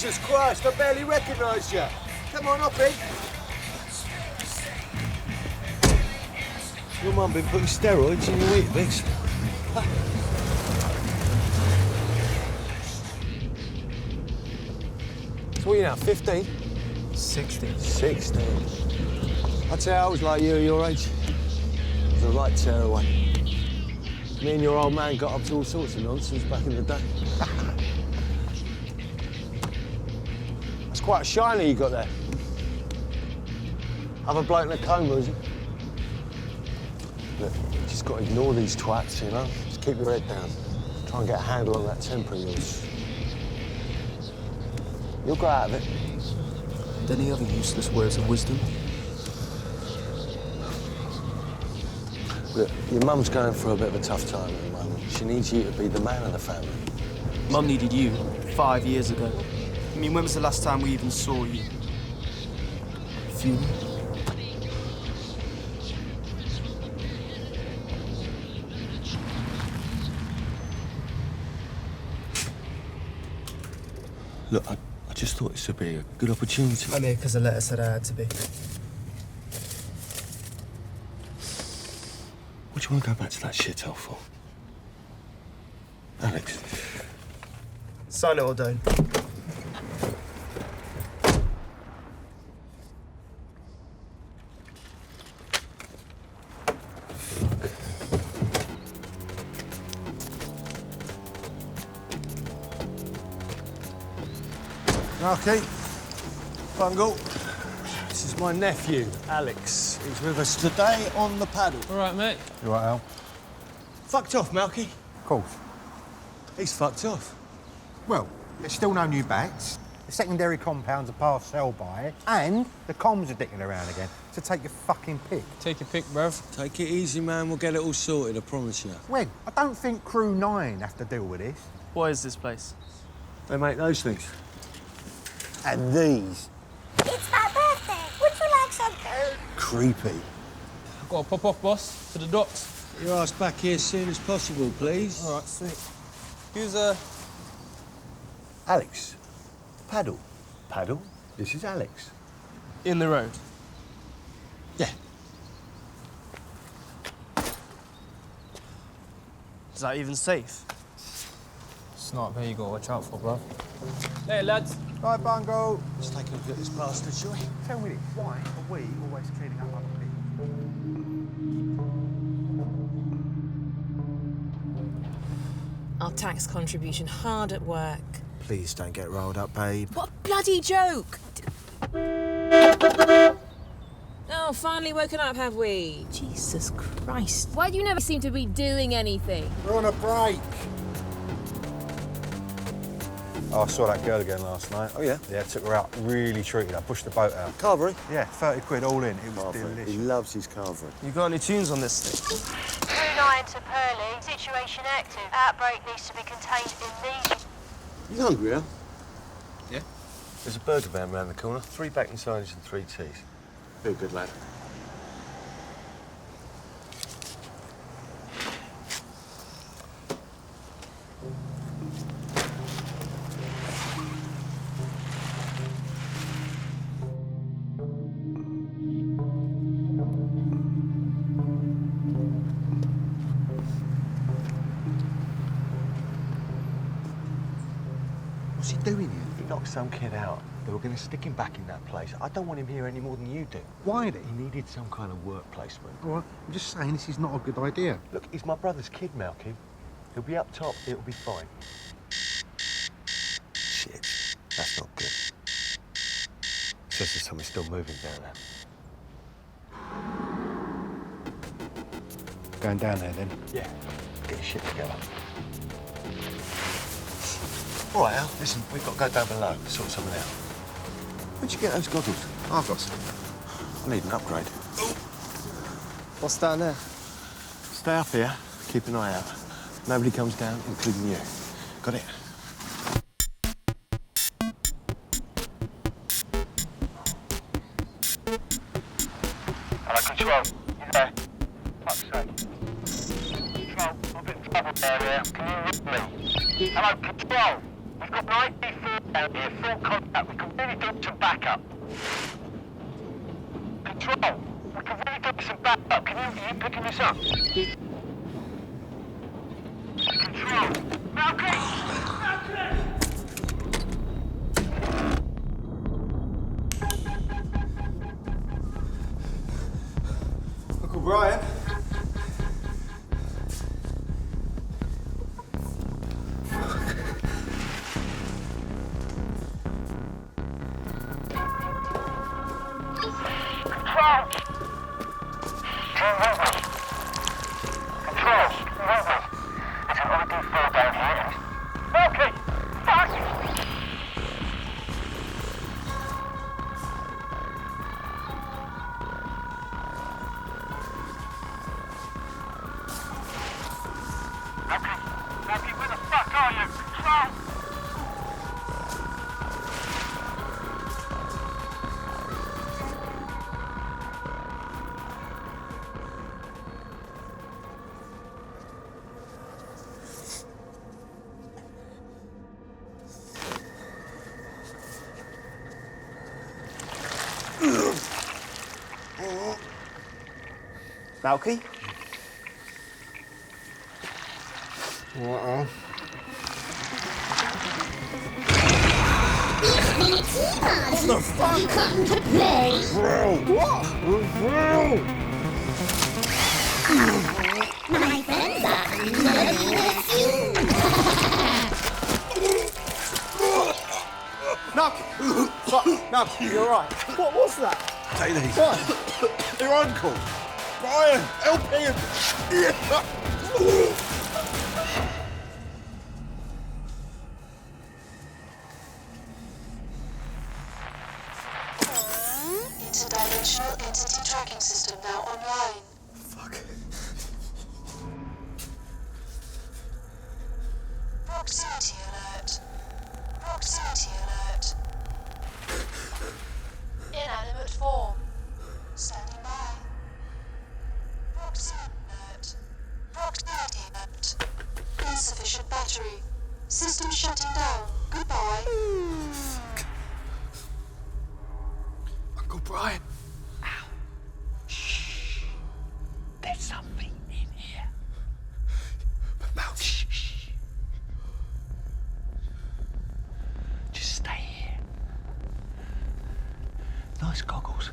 Jesus Christ, I barely recognised you. Come on, Hoppy. Your mum been putting steroids in your Weetabix? So what are you now, 15? 16. 16. I'd say I was like you at your age. It was a right tearaway. Me and your old man got up to all sorts of nonsense back in the day. That's quite a shiner you got there. Other bloke in a coma, is it? Look, you just got to ignore these twats, you know? Just keep your head down. Try and get a handle on that temper of yours. You'll grow out of it. Any other useless words of wisdom? Look, your mum's going through a bit of a tough time at the moment. She needs you to be the man of the family. Mum needed you 5 years ago. I mean, when was the last time we even saw you? Funeral? Look, I just thought this would be a good opportunity. I'm here because the letter said I had to be. What do you want to go back to that shithole for? Alex. Sign it or don't. Okay. Bungle. This is my nephew, Alex. He's with us today on the paddle. All right, mate. You right, Al? Fucked off, Malky. Of course. He's fucked off. Well, there's still no new bats. The secondary compounds are past sell by, and the comms are dicking around again. So take your fucking pick. Take your pick, bruv. Take it easy, man. We'll get it all sorted, I promise you. When? I don't think Crew 9 have to deal with this. What is this place? They make those things. And these. It's my birthday. Would you like some food? Creepy. I've got to pop off, boss, to the docks. Your ass back here as soon as possible, please. All right, sweet. Who's, Alex. Paddle. Paddle? This is Alex. in the road? Yeah. Is that even safe? It's not who you got to watch out for, bruv. Hey, lads. Right, Bungo. Let's take a look at this bastard, shall we? Tell me this, why are we always cleaning up other people? Our tax contribution hard at work. Please don't get rolled up, babe. What a bloody joke! Oh, finally woken up, have we? Jesus Christ. Why do you never seem to be doing anything? We're on a break. Oh, I saw that girl again last night. Oh, yeah? Yeah, took her out. Really treated her. Pushed the boat out. Carvery? Yeah, 30 quid all in. It was delicious. He loves his carvery. You got any tunes on this thing? Crew 9 to Pearly. Situation active. Outbreak needs to be contained immediately. You hungry, Al? Yeah. There's a burger van round the corner. 3 bacon sandwiches and 3 teas. Be a good lad. What's he doing here? He knocked some kid out. They were going to stick him back in that place. I don't want him here any more than you do. Why did He needed some kind of work placement. All right, I'm just saying this is not a good idea. Look, he's my brother's kid, Malky. He'll be up top. It'll be fine. Shit. That's not good. Says there's something still moving down there. Going down there, then? Yeah. Get your shit together. All right, Al. Listen, we've got to go down below, sort something out. Where'd you get those goggles? I've got some. I need an upgrade. What's down there? Stay up here. Keep an eye out. Nobody comes down, including you. Got it? Hello, Control. You there? Fuck's sake. Control, I'm a bit in trouble area. Can you read me? Hello, Control. We've got 94 Down here, full contact. We can really do some backup. Control, we can really do some backup. Are you picking this up? Control, Malcolm! Uncle Brian? Control! Team movement. Control, movement. It's an ID4 down here. Okay, fuck! Okay, where the fuck are you? Control! Malky? Malky, you're right. What was that? Take these. What? Your uncle. Brian, help him. Interdimensional entity tracking system now online. Fuck. Proximity alert. Proximity alert. Inanimate form. Standing by. Proximity alert. Proximity alert. Insufficient battery. System shutting down. Goodbye. Uncle Brian. There's something in here. But Malky. Shh. Just stay here. Nice goggles.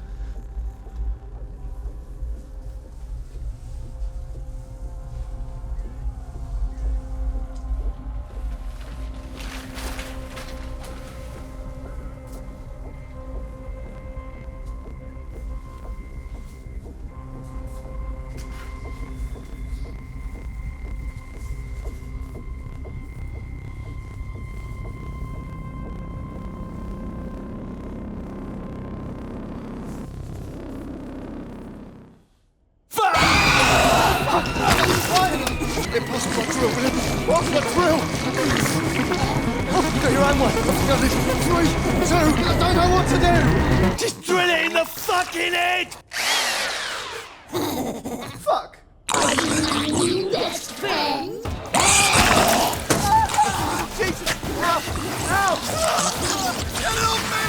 Impossible drill, William. What's the drill? Go your own way. Got this. 3, 2, I don't know what to do. Just drill it in the fucking head! Fuck. Best friend. Jesus. Ow. Get it off me.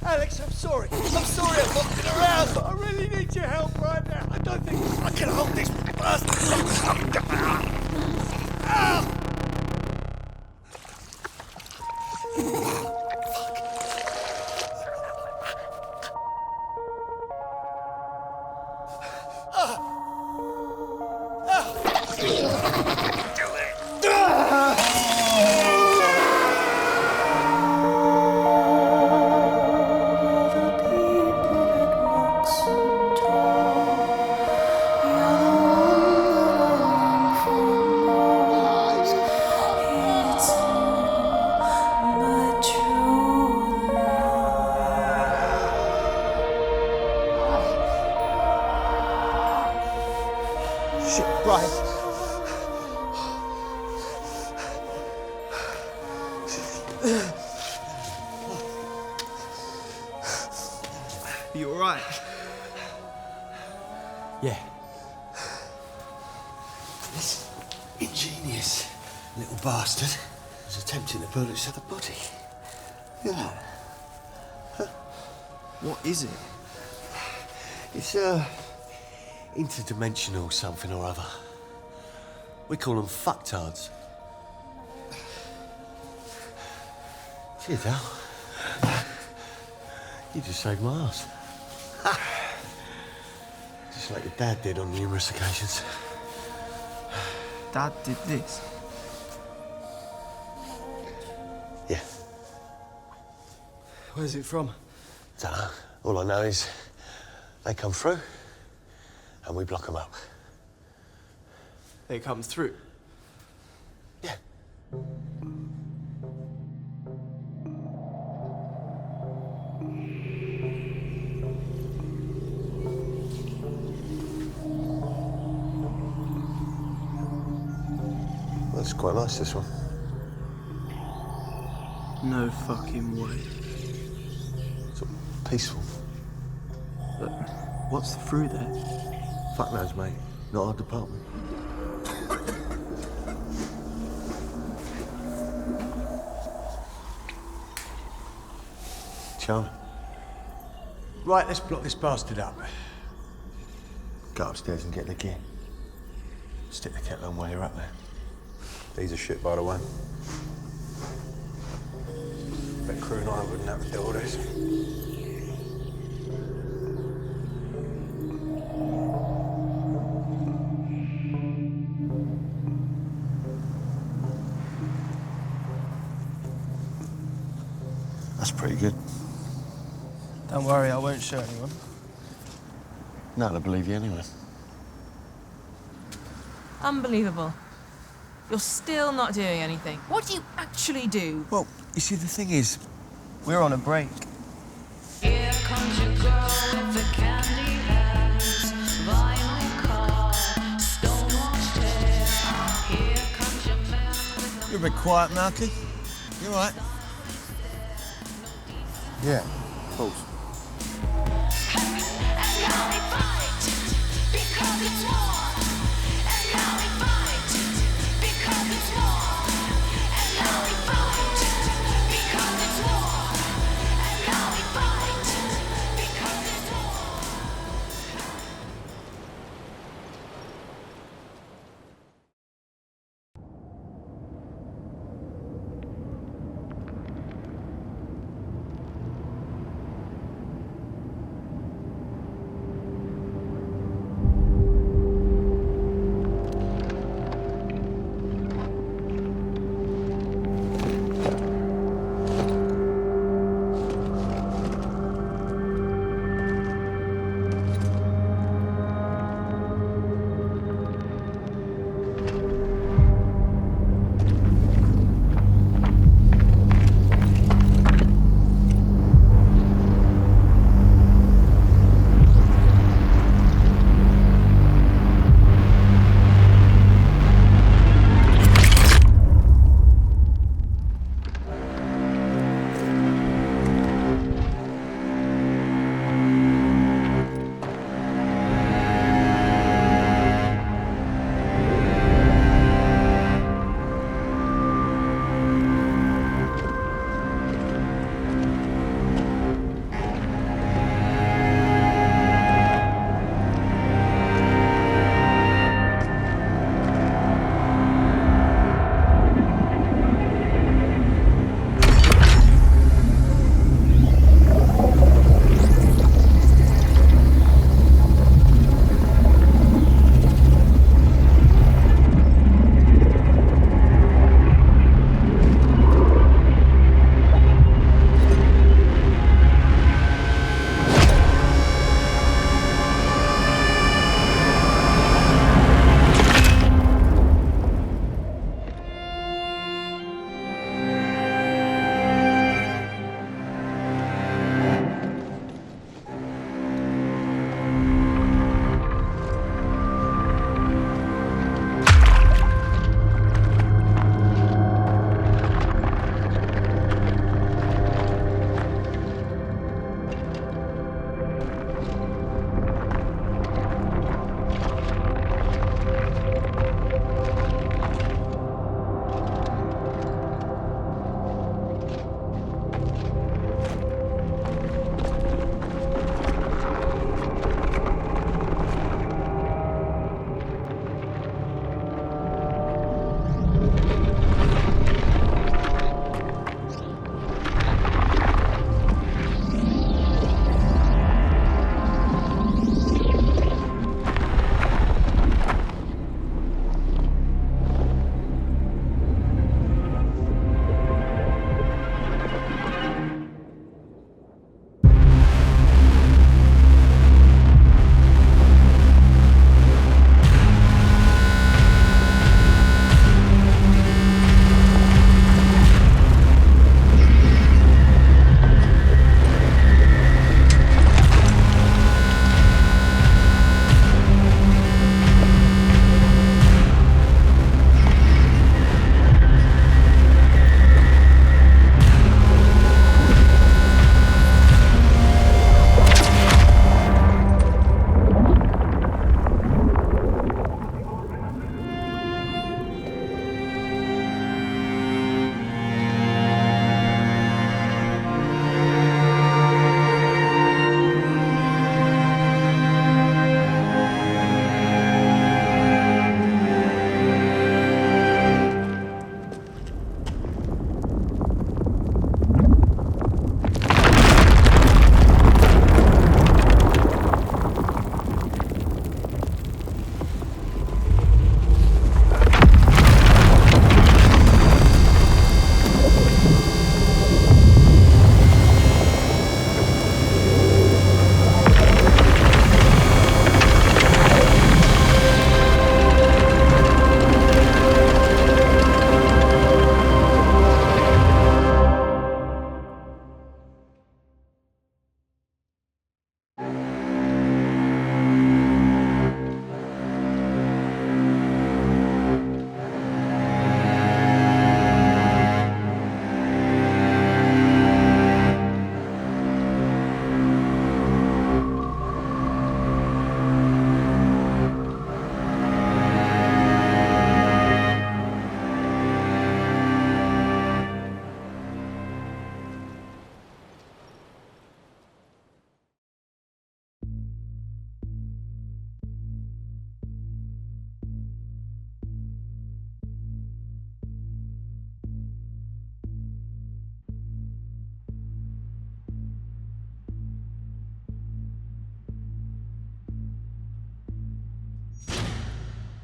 Alex, I'm sorry. I'm sorry I'm knocking around, but I really need your help right now. I don't think I can hold this bastard. Ow! Shit, Brian. You alright? Yeah. This ingenious little bastard was attempting to pillage the body. Yeah. What is it? It's interdimensional something or other. We call them fucktards. Cheers, Al. You just saved my ass. Just like your dad did on numerous occasions. Dad did this? Yeah. Where's it from? Dunno. All I know is they come through and we block them up. They come through. Yeah. That's quite nice, this one. No fucking way. Sort of peaceful. But what's through there? Fuck knows, mate. Not our department. Charming. Right, let's block this bastard up. Go upstairs and get the gear. Stick the kettle on while you're up there. These are shit, by the way. Bet Crew and I wouldn't have to do all this. That's pretty good. Don't worry, I won't show anyone. No, they'll believe you anyway. Unbelievable. You're still not doing anything. What do you actually do? Well, you see, the thing is, We're on a break. Here comes your girl with the candy hands, vinyl car, stonewashed hair. Here comes your man with the You're a bit quiet, Malky. You all right? Yeah, of course. And now we fight because it's war. And now we fight because it's war. And now we fight because it's war. And now we fight because it's war.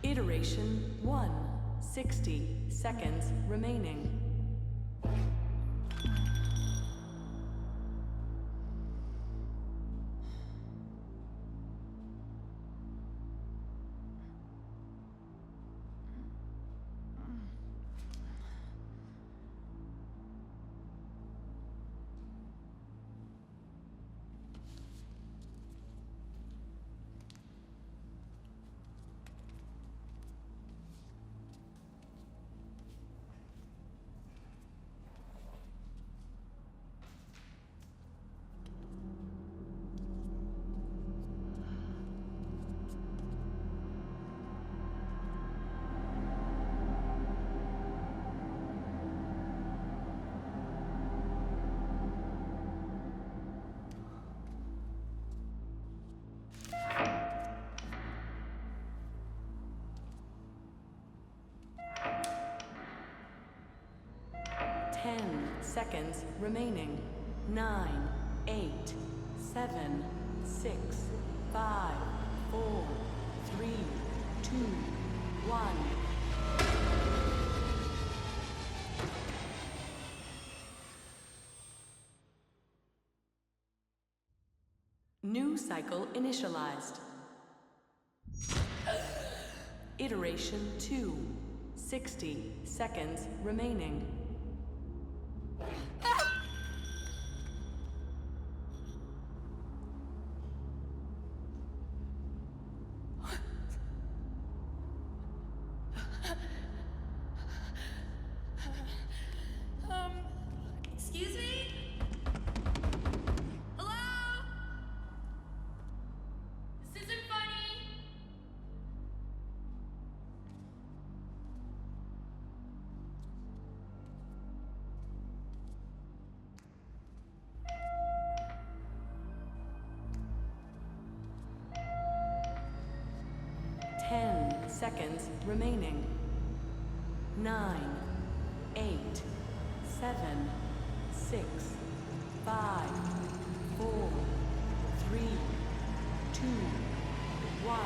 Iteration 1, 60 seconds remaining. Seconds remaining. 9, 8, 7, 6, 5, 4, 3, 2, 1. New cycle initialized. Iteration 2, 60 seconds remaining. Excuse me? Hello? This isn't funny. Seconds remaining. 9, 8, 7, 6, 5, 4, 3, 2, 1.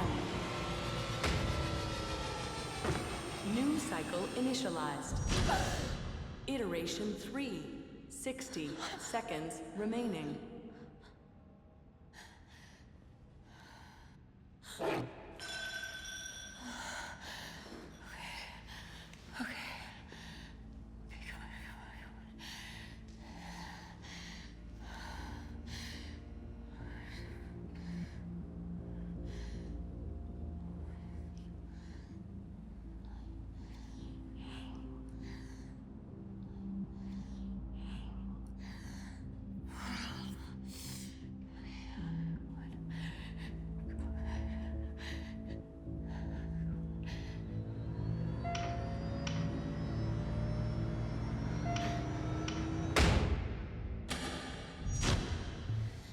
New cycle initialized. Iteration 3, 60 seconds remaining.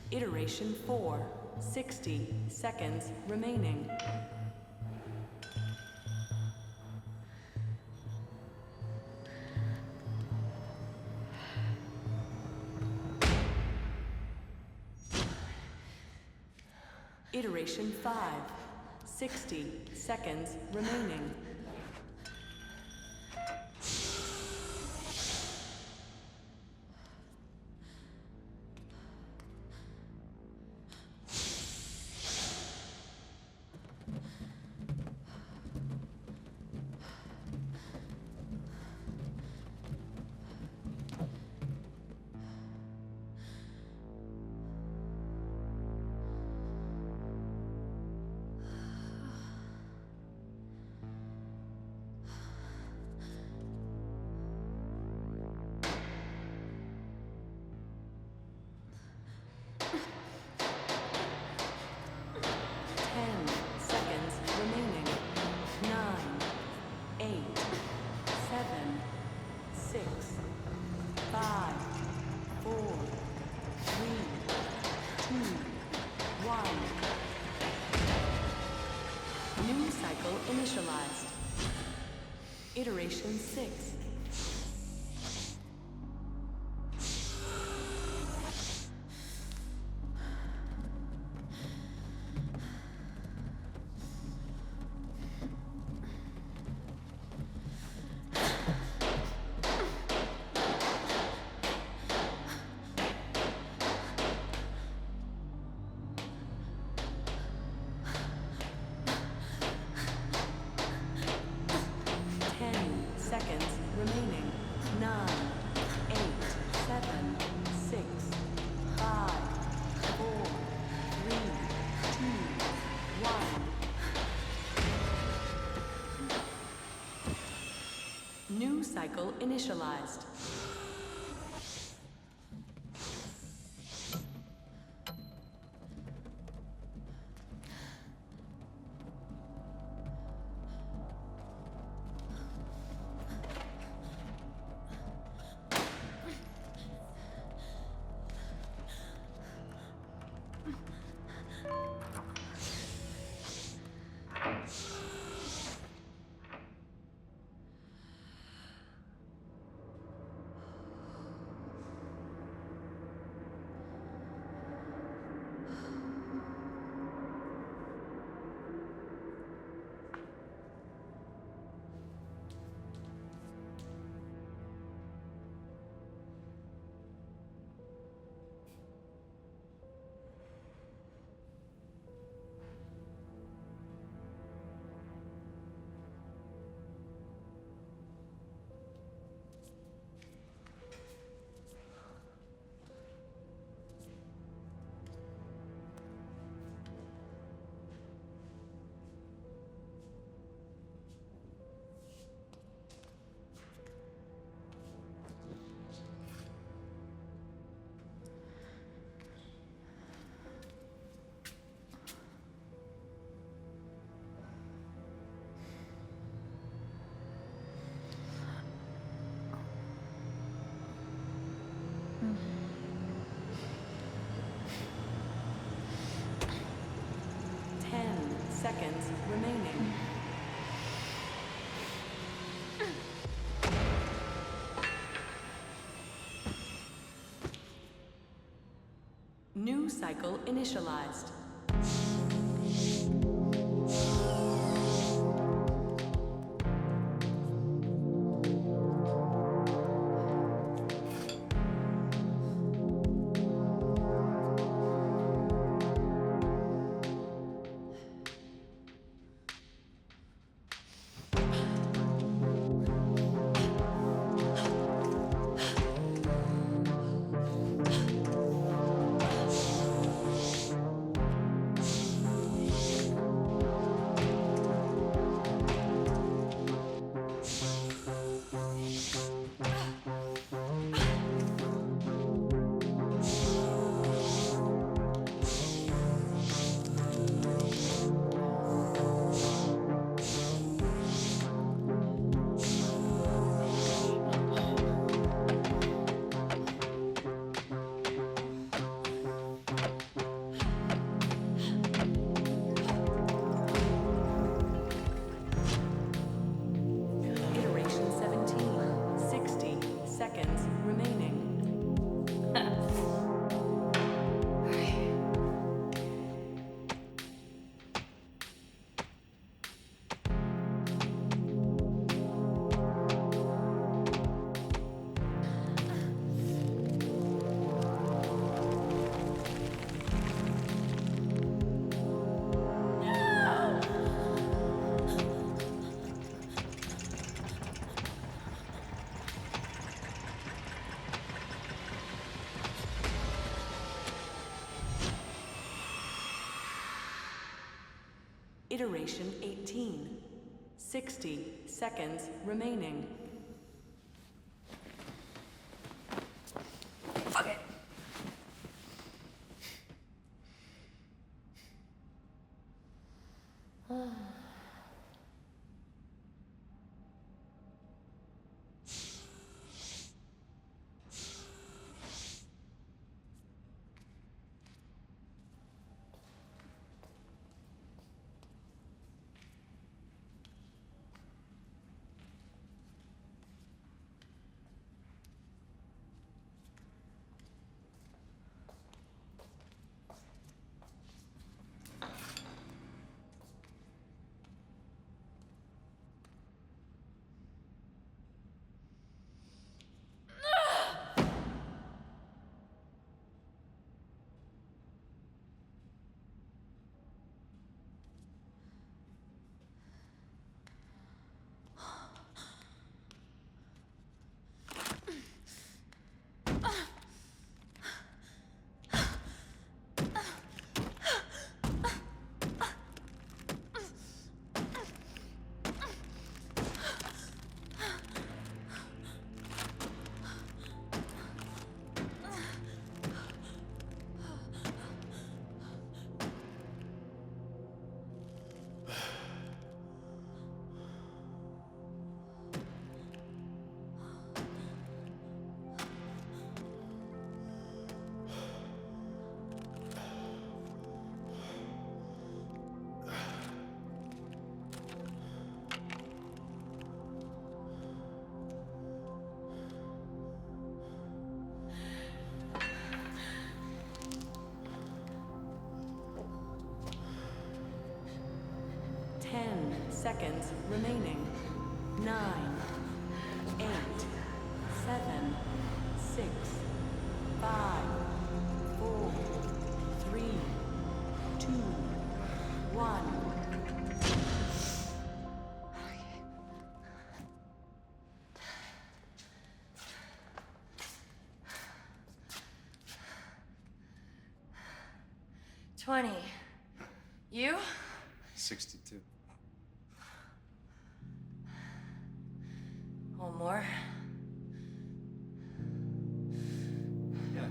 Iteration 4, 60 seconds remaining. Iteration 5, 60 seconds remaining. Initialized. Iteration 6. seconds remaining. 9, 8, 7, 6, 5, 4, 3, 2, 1. New cycle initialized. Seconds remaining. New cycle initialized. Iteration 18. 60 seconds remaining. Fuck it. seconds remaining. 9, 8, 7, 6, 5, 4, 3, 2, 1. 20. You? 62. One more. Yeah.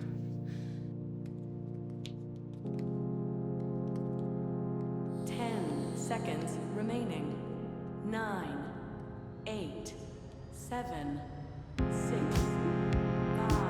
10 seconds remaining. 9, 8, 7, 6, 5.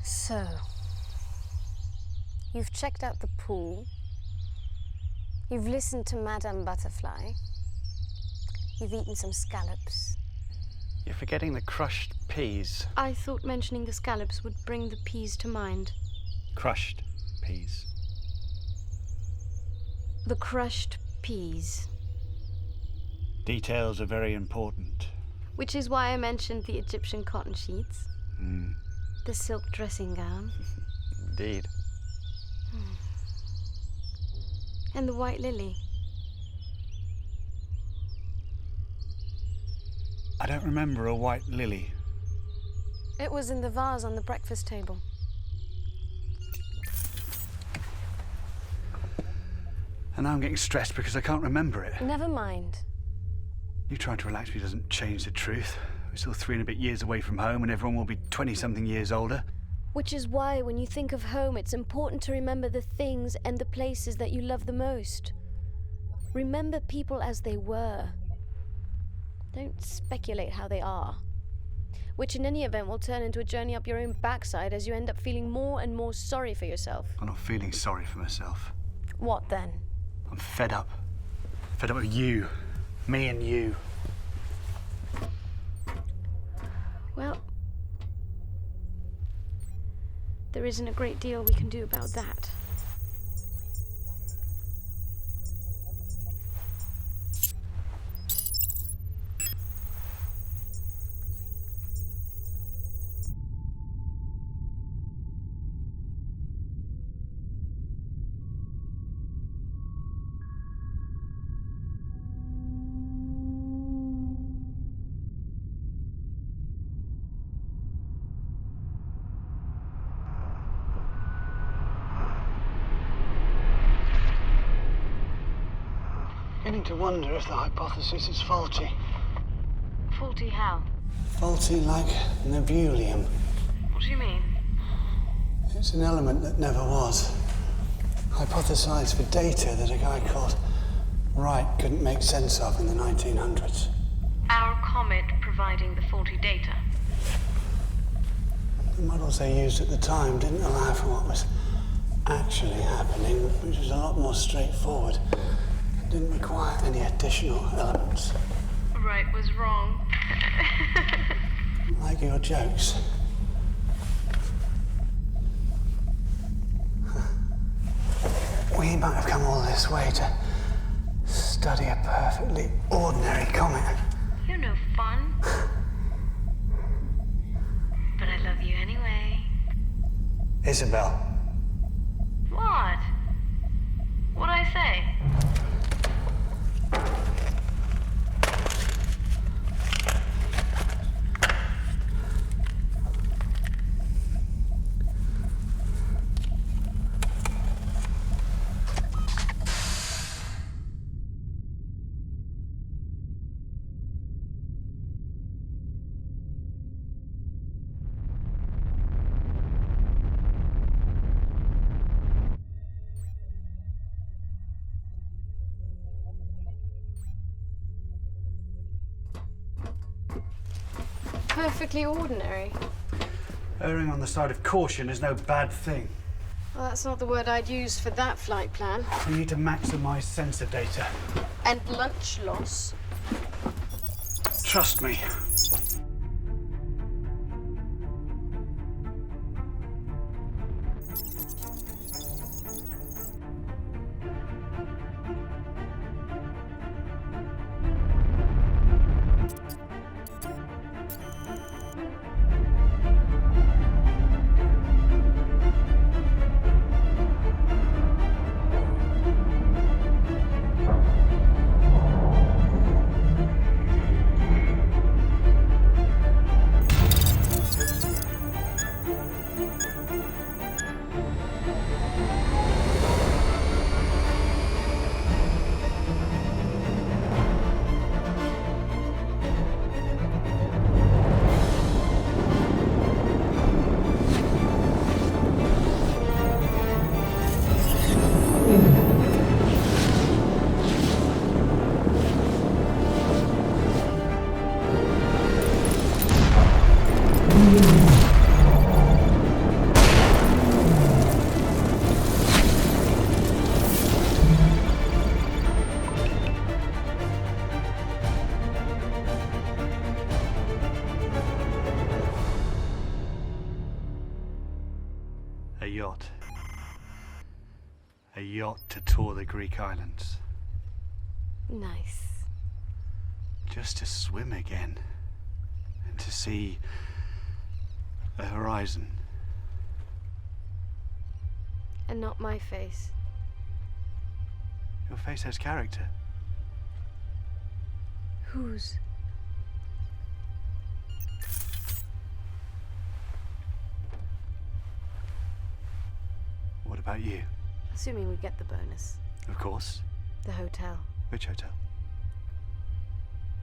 So, you've checked out the pool, you've listened to Madame Butterfly, you've eaten some scallops. You're forgetting the crushed peas. I thought mentioning the scallops would bring the peas to mind. Crushed peas. The crushed peas. Details are very important. Which is why I mentioned the Egyptian cotton sheets, the silk dressing gown, Indeed. and the white lily. I don't remember a white lily. It was in the vase on the breakfast table. And now I'm getting stressed because I can't remember it. Never mind. You trying to relax me doesn't change the truth. We're still 3 and a bit years away from home and everyone will be 20-something years older. Which is why when you think of home, it's important to remember the things and the places that you love the most. Remember people as they were. Don't speculate how they are. Which in any event will turn into a journey up your own backside as you end up feeling more and more sorry for yourself. I'm not feeling sorry for myself. What then? I'm fed up. Fed up with you. Me and you. Well, there isn't a great deal we can do about that. Beginning to wonder if the hypothesis is faulty. Faulty how? Faulty like nebulium. What do you mean? It's an element that never was. Hypothesized for data that a guy called Wright couldn't make sense of in the 1900s. Our comet providing the faulty data. The models they used at the time didn't allow for what was actually happening, which was a lot more straightforward. It didn't require any additional elements. Wright was wrong. Like your jokes. We might have come all this way to study a perfectly ordinary comet. You're no fun. But I love you anyway. Isabel. What? What'd I say? Perfectly ordinary. Erring on the side of caution is no bad thing. Well, that's not the word I'd use for that flight plan. We need to maximize sensor data. And lunch loss. Trust me. yacht to tour the Greek islands. Nice. Just to swim again. And to see the horizon. And not my face. Your face has character. Whose? What about you? Assuming we get the bonus. Of course. The hotel. Which hotel?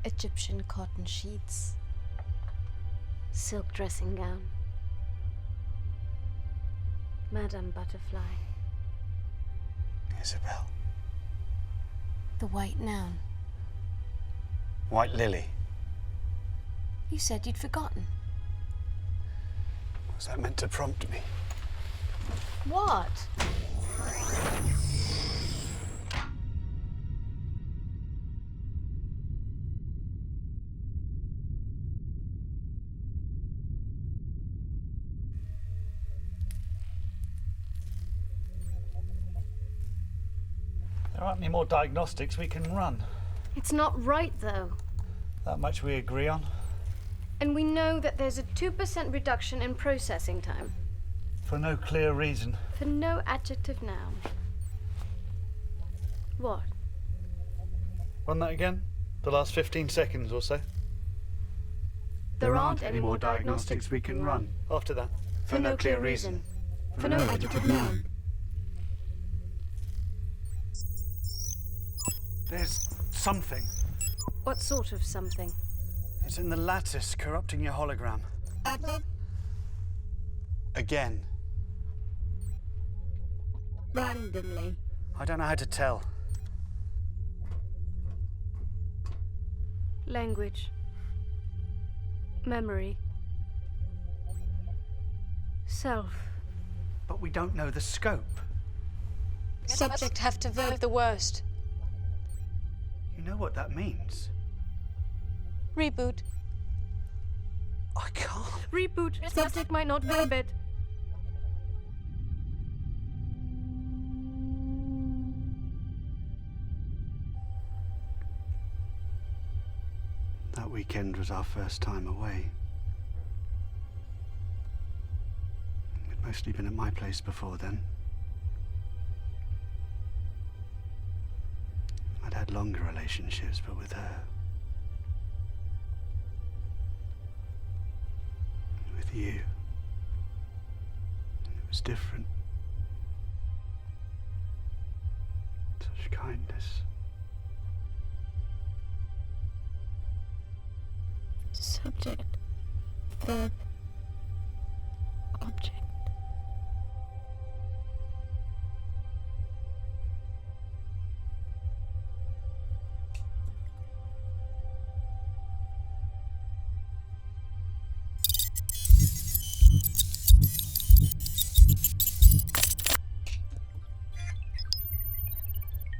Egyptian cotton sheets. Silk dressing gown. Madame Butterfly. Isabel. The white noun. White Lily. You said you'd forgotten. Was that meant to prompt me? What? There aren't any more diagnostics we can run. It's not right, though. That much we agree on. And we know that there's a 2% reduction in processing time. For no clear reason. For no adjective noun. What? Run that again? The last 15 seconds or so? There aren't any more diagnostics we can run. After that. For no clear reason. For no adjective noun. There's something. What sort of something? It's in the lattice, corrupting your hologram. Again. Randomly. I don't know how to tell. Language. Memory. Self. But we don't know the scope. Subject have to verb the worst. You know what that means? Reboot. I can't. Reboot. Subject might not verb it. That weekend was our first time away. We'd mostly been at my place before then. I'd had longer relationships, but with her. With you. It was different. Such kindness. Subject. Verb. Object.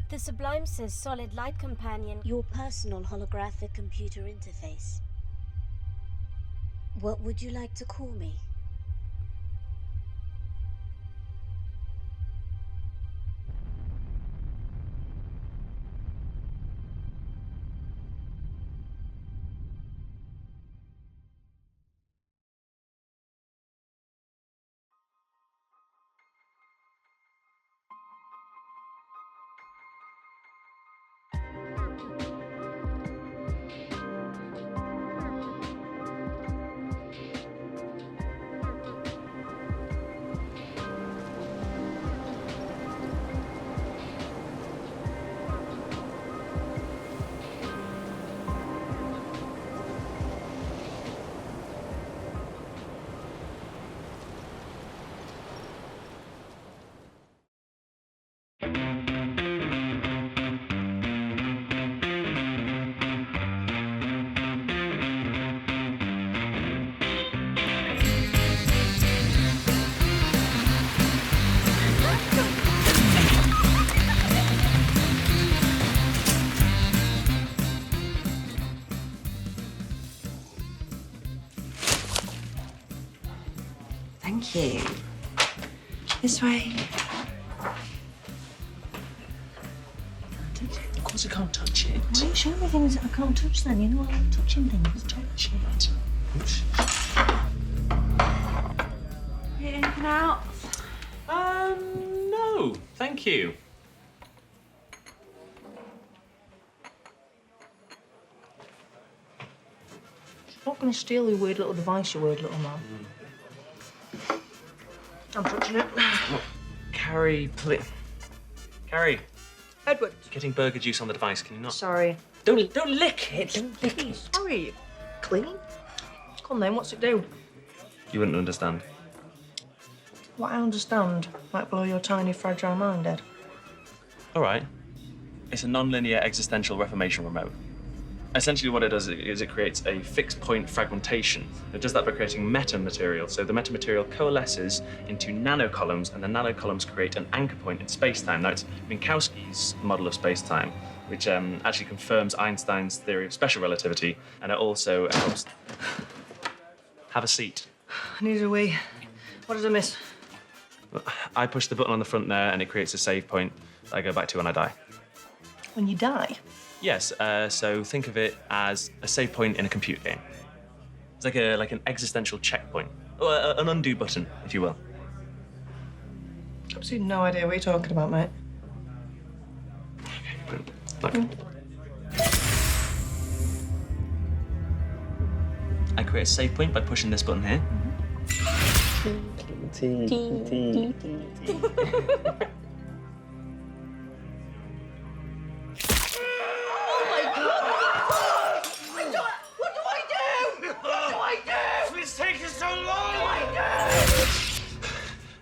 The Sublime says Solid Light Companion, your personal holographic computer interface. What would you like to call me? Thank you. This way. touch it. Of course I can't touch it. Why are you showing me things that I can't touch then? You know I like touching things. Touch it. Oops. Need anything out? No, thank you. I'm not going to steal your weird little device, you weird little man. I'm touching it. Carrie, please. Carrie, Edward. getting burger juice on the device, can you not? Sorry. Don't lick it. Don't lick it. Sorry. Clean? Come on then, what's it do? You wouldn't understand. What I understand might blow your tiny, fragile mind, Ed. All right. It's a non-linear existential reformation remote. Essentially what it does is it creates a fixed point fragmentation. It does that by creating metamaterial. So the metamaterial coalesces into nanocolumns, and the nanocolumns create an anchor point in space-time. Now, it's Minkowski's model of space-time, which actually confirms Einstein's theory of special relativity, and it also helps... Have a seat. I need a wee. What did I miss? I push the button on the front there, and it creates a save point that I go back to when I die. When you die? Yes, so think of it as a save point in a computer game. It's like an existential checkpoint, or an undo button, if you will. Absolutely no idea what you're talking about, mate. Look. I create a save point by pushing this button here.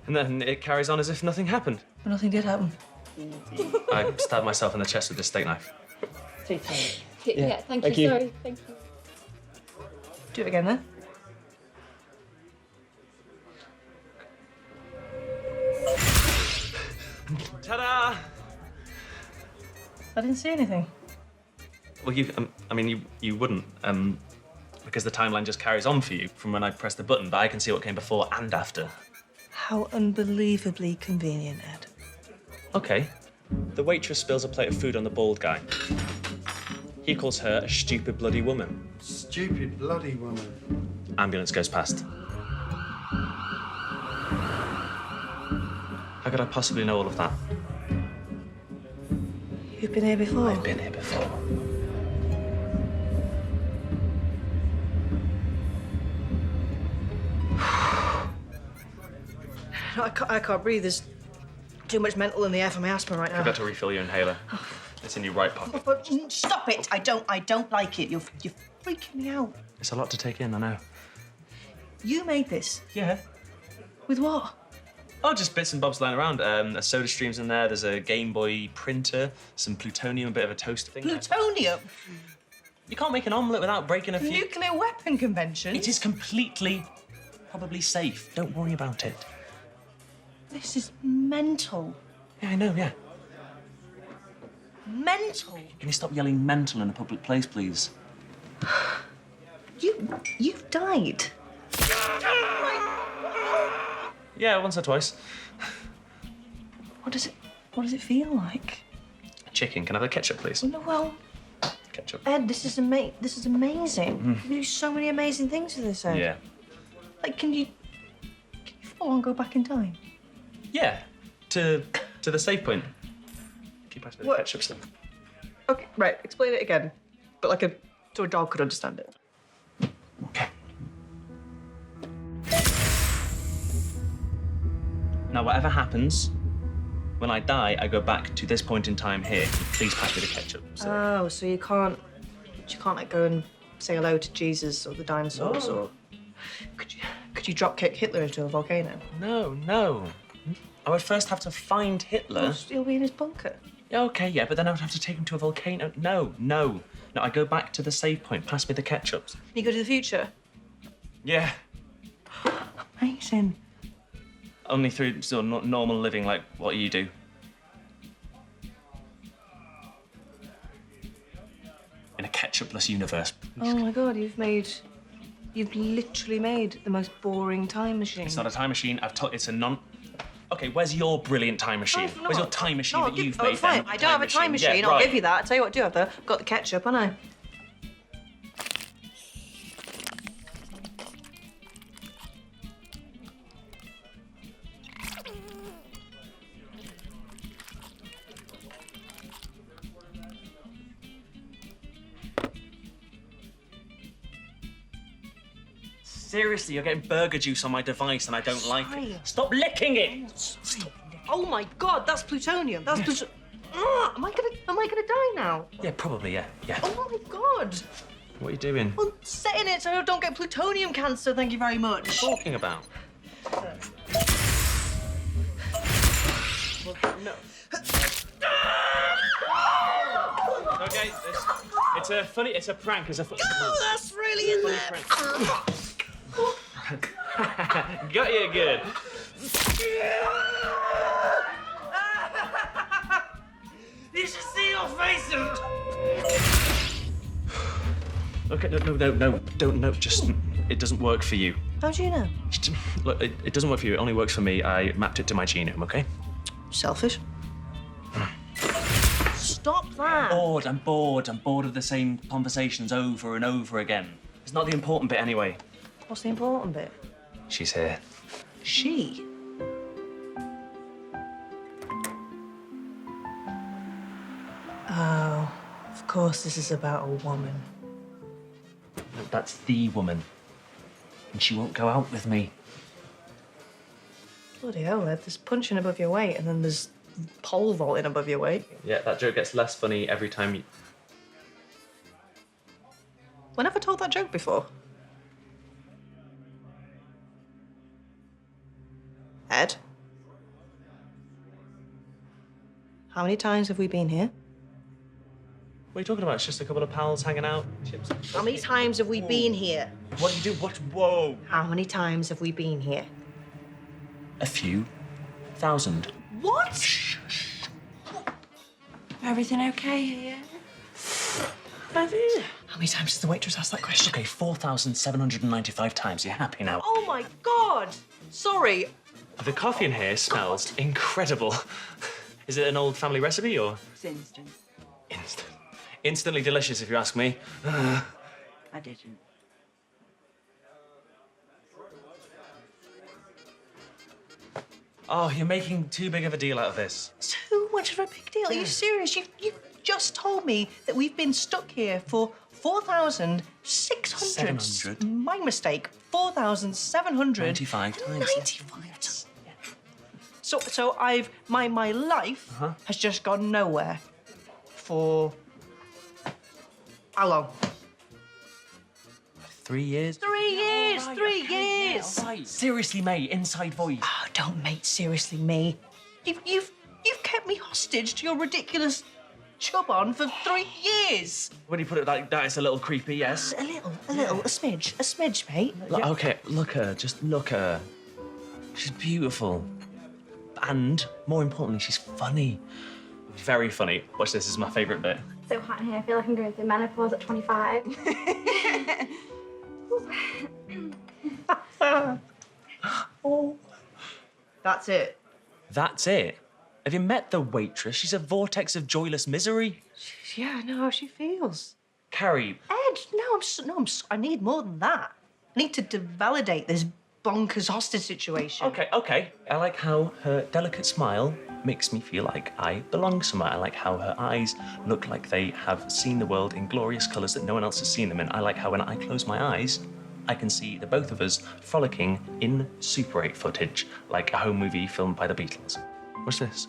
And then it carries on as if nothing happened. But nothing did happen. I stabbed myself in the chest with this steak knife. Yeah, thank you. Sorry, thank you. Do it again, then. Ta-da! I didn't see anything. Well, you wouldn't, because the timeline just carries on for you from when I pressed the button, but I can see what came before and after. How unbelievably convenient, Ed. Okay. The waitress spills a plate of food on the bald guy. He calls her a stupid bloody woman. Stupid bloody woman. Ambulance goes past. How could I possibly know all of that? You've been here before? I've been here before. No, I can't breathe. There's too much mental in the air for my asthma right now. Forgot to refill your inhaler. It's in your right pocket. But stop it! I don't like it. You're freaking me out. It's a lot to take in, I know. You made this? Yeah. With what? Oh, just bits and bobs lying around. A soda stream's in there. There's a Game Boy printer, some plutonium, a bit of a toaster thing. Plutonium? You can't make an omelette without breaking a few... Nuclear weapon convention? It is completely, probably safe. Don't worry about it. This is mental. Yeah, I know, yeah. Mental? Can you stop yelling mental in a public place, please? You've died. Yeah, once or twice. What does it feel like? Chicken. Can I have a ketchup, please? Well, Ketchup. Ed, this is amazing. You do so many amazing things with this, Ed. Yeah. Like, can you full on go back in time? Yeah. To the save point. Keep asking the What? ketchup stuff. Okay, right. Explain it again, but so a dog could understand it. Now, whatever happens, when I die, I go back to this point in time here. Please pass me the ketchup. Oh, so you can't like go and say hello to Jesus or the dinosaurs, or could you drop kick Hitler into a volcano? No. I would first have to find Hitler. He'll be in his bunker. Yeah, okay, yeah, but then I would have to take him to a volcano. No, I go back to the save point. Pass me the ketchups. You go to the future? Yeah. Amazing. Only through sort of normal living, like what you do. In a ketchupless universe. Oh my God, you've literally made the most boring time machine. It's not a time machine. It's a non... Okay, where's your brilliant time machine? No, Where's your time machine that you've made? fine. then? I don't have a time machine. Yeah, I'll right. give you that. I'll tell you what I do have, though. I've got the ketchup, haven't I? Seriously, you're getting burger juice on my device and I don't like it. Stop licking it! Stop. Oh my God, that's plutonium. That's plutonium. Am I gonna die now? Yeah, probably, yeah. Oh my God. What are you doing? Well, setting it so I don't get plutonium cancer, thank you very much. What are you talking about? No. Okay, it's a prank. It's a Oh, that's really in there. Got you good. You should see your face. Okay, no, just, it doesn't work for you. How do you know? Look, it doesn't work for you, it only works for me. I mapped it to my genome, okay? Selfish. Stop that. I'm bored of the same conversations over and over again. It's not the important bit anyway. What's the important bit? She's here. She? Oh, of course this is about a woman. No, that's the woman. And she won't go out with me. Bloody hell, Ed. There's punching above your weight and then there's pole vaulting above your weight. Yeah, that joke gets less funny every time you... I never told that joke before. Ed? How many times have we been here? What are you talking about? It's just a couple of pals hanging out. Chips. How many times have we been here? What do you do? What? Whoa. How many times have we been here? A few thousand. What? Everything okay here? How many times does the waitress ask that question? Okay, 4,795 times. You're happy now. Oh my God! Sorry. The coffee in here smells incredible. Is it an old family recipe or? It's instant. Instant. Instantly delicious, if you ask me. I didn't. Oh, you're making too big of a deal out of this. Too much of a big deal. Are you serious? You've just told me that we've been stuck here for 4,600. 700. My mistake. 4,795 95 times. So I've my life has just gone nowhere. For how long? 3 years? 3 years. Right, 3 okay, years. Yeah, right. Seriously, mate. Inside voice. Oh, don't mate seriously me. You've kept me hostage to your ridiculous chub on for 3 years. When you put it like that, it's a little creepy, yes? A smidge, mate. Okay, look at her. Just look at her. She's beautiful. And, more importantly, she's funny. Very funny. Watch this, is my favourite bit. So hot in here. I feel like I'm going through menopause at 25. Oh. That's it. That's it? Have you met the waitress? She's a vortex of joyless misery. Yeah, I know how she feels. Carrie. Ed, I need more than that. I need to validate this bonkers hostage situation. Okay. I like how her delicate smile makes me feel like I belong somewhere. I like how her eyes look like they have seen the world in glorious colours that no one else has seen them in. I like how when I close my eyes, I can see the both of us frolicking in Super 8 footage, like a home movie filmed by the Beatles. What's this?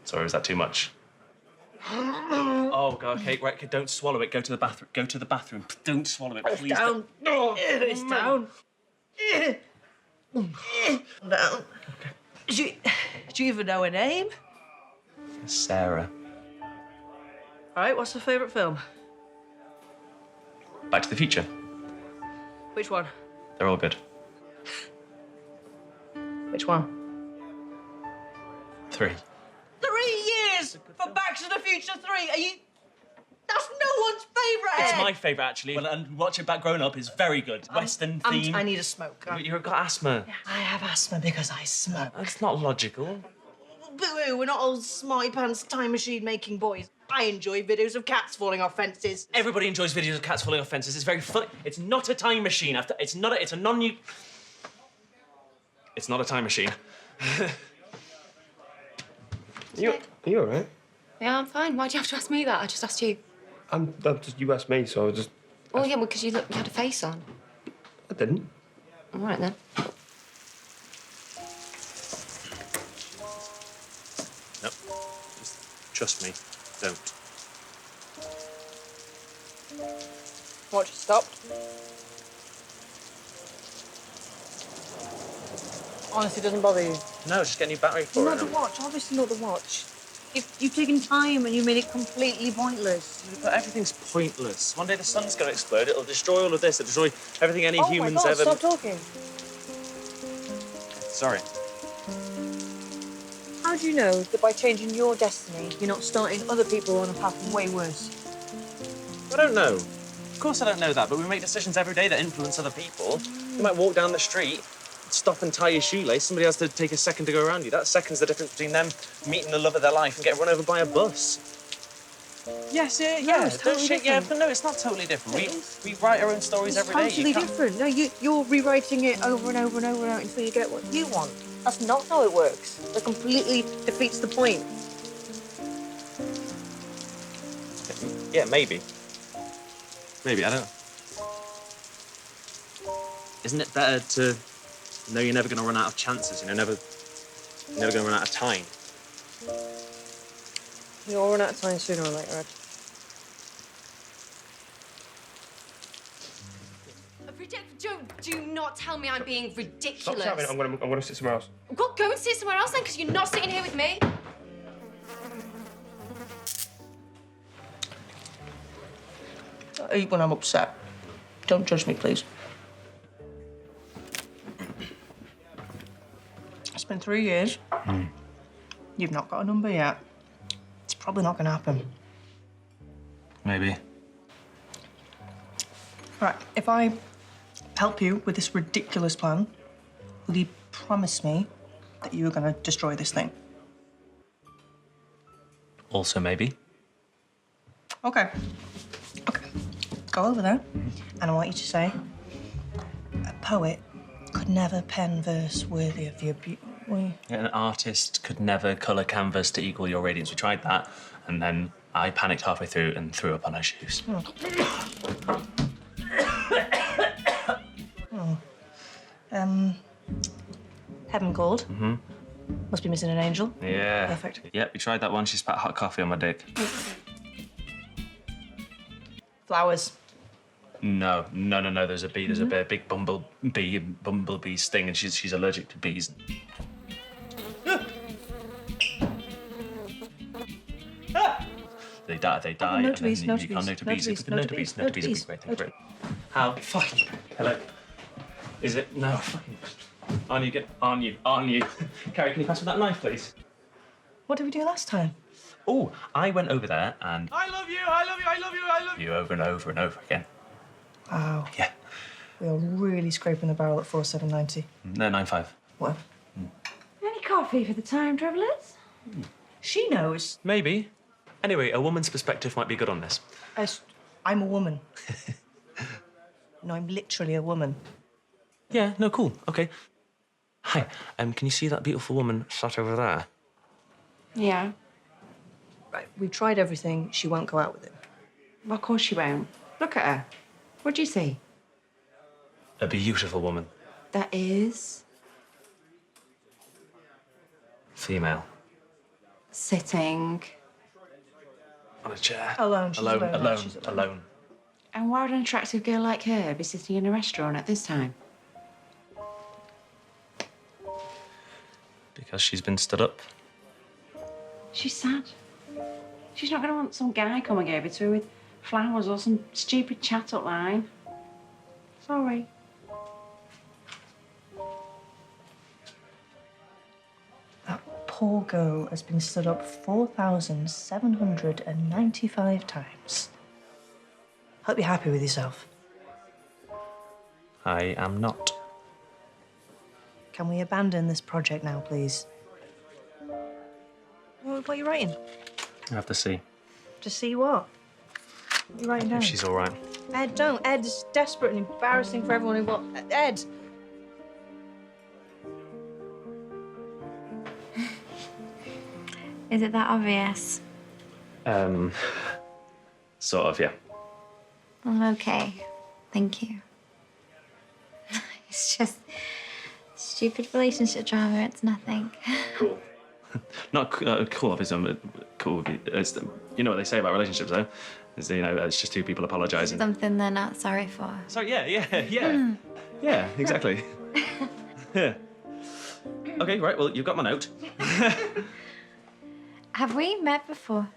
Sorry, was that too much? Oh, God, okay, right, okay, don't swallow it. Go to the bathroom. Go to the bathroom. Don't swallow it, please. It's down. It's down. Down. Okay. Do you even know her name? Sarah. All right, what's her favourite film? Back to the Future. Which one? They're all good. Which one? 3. 3 years for Back to the Future 3. Are you... That's no one's favourite. It's my favourite, actually. Well, and watch it back growing up is very good. Western theme. I need a smoke. You've got asthma. I have asthma because I smoke. That's not logical. Boo-hoo, we're not all smarty pants time machine making boys. I enjoy videos of cats falling off fences. Everybody enjoys videos of cats falling off fences. It's very fun. It's not a time machine. It's not. It's a non-new. It's not a time machine. Are you all right? Yeah, I'm fine. Why'd you have to ask me that? I just asked you. You asked me, so I just... Oh, yeah, well, because you had a face on. I didn't. All right, then. No. Just trust me. Don't. Watch it stopped. Honestly, doesn't bother you. No, just get a new battery for Not it. the watch, obviously not the watch. You've taken time and you made it completely pointless. But everything's pointless. One day the sun's going to explode. It'll destroy all of this. It'll destroy everything any humans my God, ever... stop talking. Sorry. How do you know that by changing your destiny, you're not starting other people on a path way worse? I don't know. Of course I don't know that, but we make decisions every day that influence other people. You might walk down the street, stop and tie your shoelace. Somebody has to take a second to go around you. That second's the difference between them meeting the love of their life and getting run over by a bus. Yes, yeah. it's totally different. But no, it's not totally different. We write our own stories every day. It's totally different. No, you're rewriting it over and over and over and over until you get what you want. That's not how it works. That completely defeats the point. Yeah, maybe. Maybe, I don't know. Isn't it better to know you're never going to run out of chances, you're never going to run out of time? We all run out of time sooner or later, Ed. Joe, do not tell me I'm being ridiculous. Stop shouting. I'm gonna sit somewhere else. Go and sit somewhere else then, because you're not sitting here with me. I eat when I'm upset. Don't judge me, please. It's been 3 years. You've not got a number yet. It's probably not going to happen. Maybe. Right, if I help you with this ridiculous plan, will you promise me that you are going to destroy this thing? Also, maybe. Okay. Go over there, and I want you to say, a poet could never pen verse worthy of your beauty. An artist could never colour canvas to equal your radiance. We tried that, and then I panicked halfway through and threw up on her shoes. Heaven called. Mm-hmm. Must be missing an angel. Yeah. Perfect. Yep, we tried that one. She spat hot coffee on my dick. Flowers. No. There's a bee. There's a big bumblebee sting, and she's allergic to bees. They die. no and to bees, then no you to can't bees, no to no bees. to bees, No no to to bees. bees, No no to to bees. bees, Great. no to Great. How? Fuck. Hello. Is it? No. Aren't you? Carrie, can you pass me that knife, please? What did we do last time? Oh, I went over there and I love you, I love you, I love you, I love you. you over and over and over again. Wow. Yeah. We are really scraping the barrel at 4790. No, 9.5. What? Any coffee for the time travellers? She knows. Maybe. Anyway, a woman's perspective might be good on this. I'm a woman. No, I'm literally a woman. Yeah, no, cool. Okay. Hi, can you see that beautiful woman sat over there? Yeah. Right, we've tried everything. She won't go out with him. Well, of course she won't. Look at her. What do you see? A beautiful woman. That is... Female. sitting. On a chair. Alone. She's alone. She's alone. And why would an attractive girl like her be sitting in a restaurant at this time? Because she's been stood up. She's sad. She's not going to want some guy coming over to her with flowers or some stupid chat up line. Sorry. That poor girl has been stood up 4,795 times. Hope you're happy with yourself. I am not. Can we abandon this project now, please? What are you writing? I have to see Just see what? What are you writing down? if she's all right. Ed, don't. Ed, it's desperate and embarrassing for everyone involved. Ed! Is it that obvious? Sort of, yeah. I'm okay. Thank you. It's just stupid relationship drama. It's nothing. Cool. Not cool, obviously. Cool. It's, you know what they say about relationships, though? Is, you know, it's just two people apologising. Something they're not sorry for. So, yeah. Yeah, exactly. Yeah. Okay, right, well, you've got my note. Have we met before?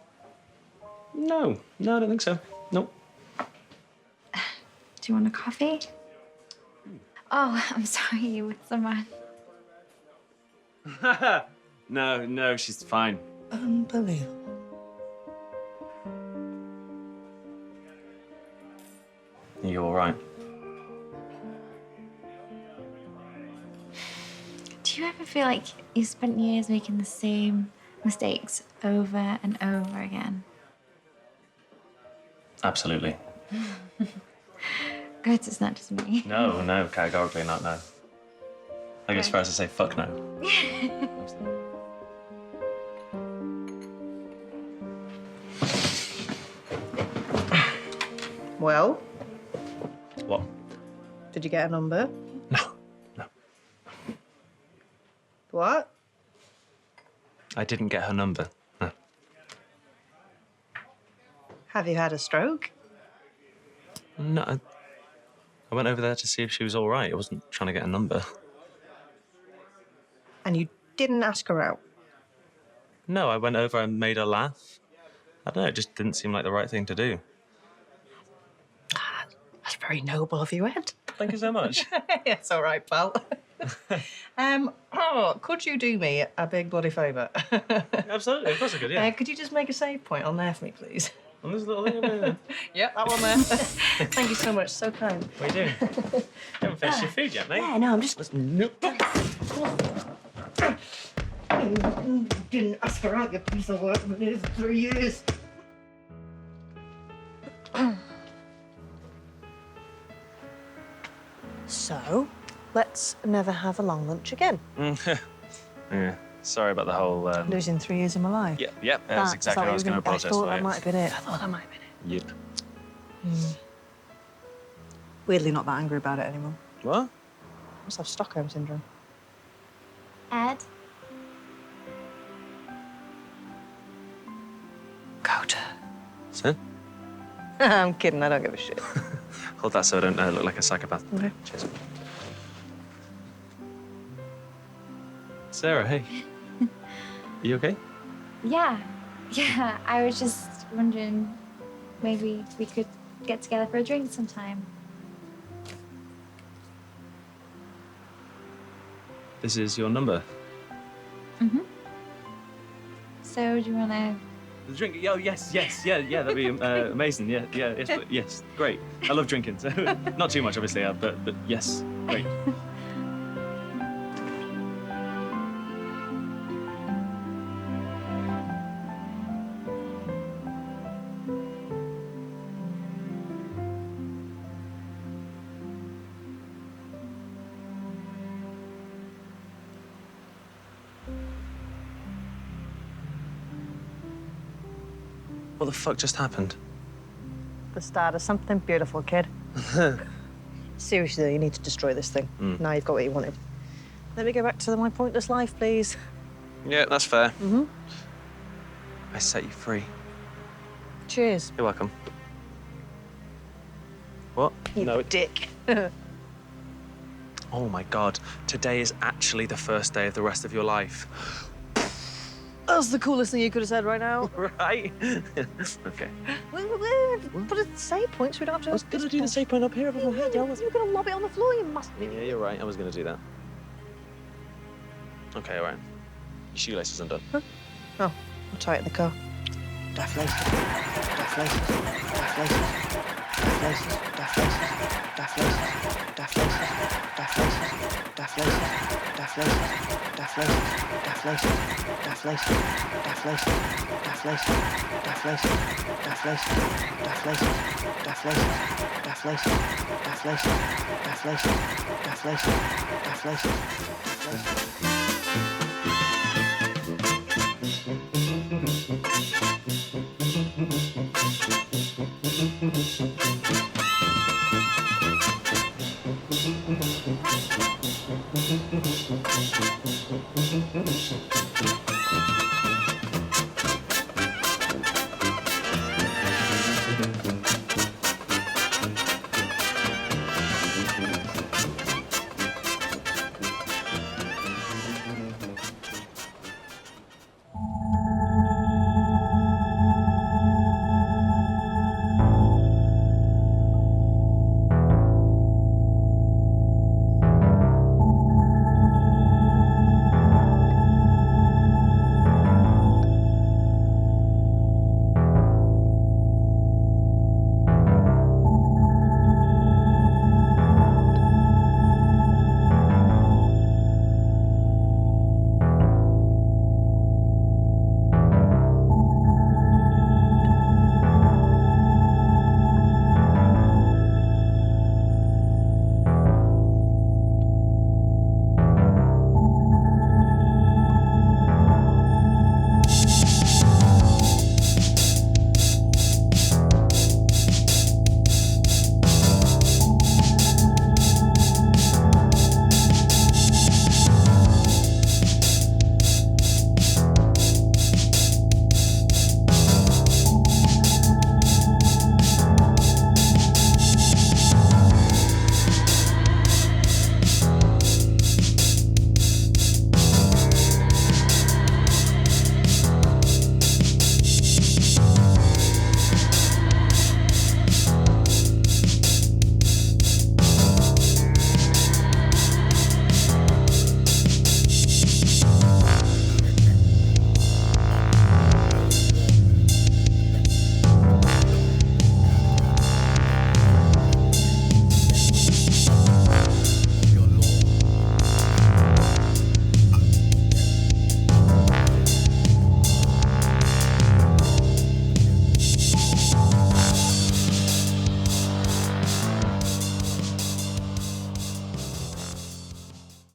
No, I don't think so. Nope. Do you want a coffee? Oh, I'm sorry, you with someone. No, she's fine. Unbelievable. You all right? Do you ever feel like you spent years making the same mistakes over and over again? Absolutely. Good, it's not just me. No, categorically not, no. I guess fair to say fuck no. Well? What? Did you get a number? No. What? I didn't get her number. No. Have you had a stroke? No. I went over there to see if she was all right. I wasn't trying to get a number. And you didn't ask her out? No, I went over and made her laugh. I don't know, it just didn't seem like the right thing to do. That's very noble of you, Ed. Thank you so much. It's all right, pal. Could you do me a big bloody favour? Absolutely, of course I could, yeah. Could you just make a save point on there for me, please? On this little thing over there? Yep, that one there. Thank you so much, so kind. What are you doing? You haven't finished your food yet, mate. Yeah, no, I'm just... Nope. You didn't ask her out, you piece of work. I've been here for 3 years. So, let's never have a long lunch again. Yeah, sorry about the whole... Losing 3 years of my life. Yep, that's exactly what I was going to apologise I thought for. that might have been it. I thought that might have been it. Yep. Weirdly not that angry about it anymore. What? I must have Stockholm syndrome. Ed? Coda. So? I'm kidding, I don't give a shit. Hold that so I don't look like a psychopath. Okay. Cheers. Sarah, hey. Are you okay? Yeah. I was just wondering, maybe we could get together for a drink sometime. This is your number. Mm-hmm. So, do you want to... The drink? Oh, yes, yeah, that'd be amazing. Yes, great. I love drinking, so not too much, obviously, but yes, great. What the fuck just happened? The start of something beautiful, kid. Seriously, though, you need to destroy this thing. Now you've got what you wanted. Let me go back to my pointless life, please. Yeah, that's fair. Mm-hmm. I set you free. Cheers. You're welcome. What? You dick. Oh my God, today is actually the first day of the rest of your life. That's the coolest thing you could have said right now. Right? Okay. Put a save point so we don't have to... I was going to do the save point up here above my head. You're going to lob it on the floor, you must... Yeah, you're right. I was going to do that. Okay, all right. Your shoelaces undone. Huh? Oh, I'll tie it in the car. Daft laces. Deflation.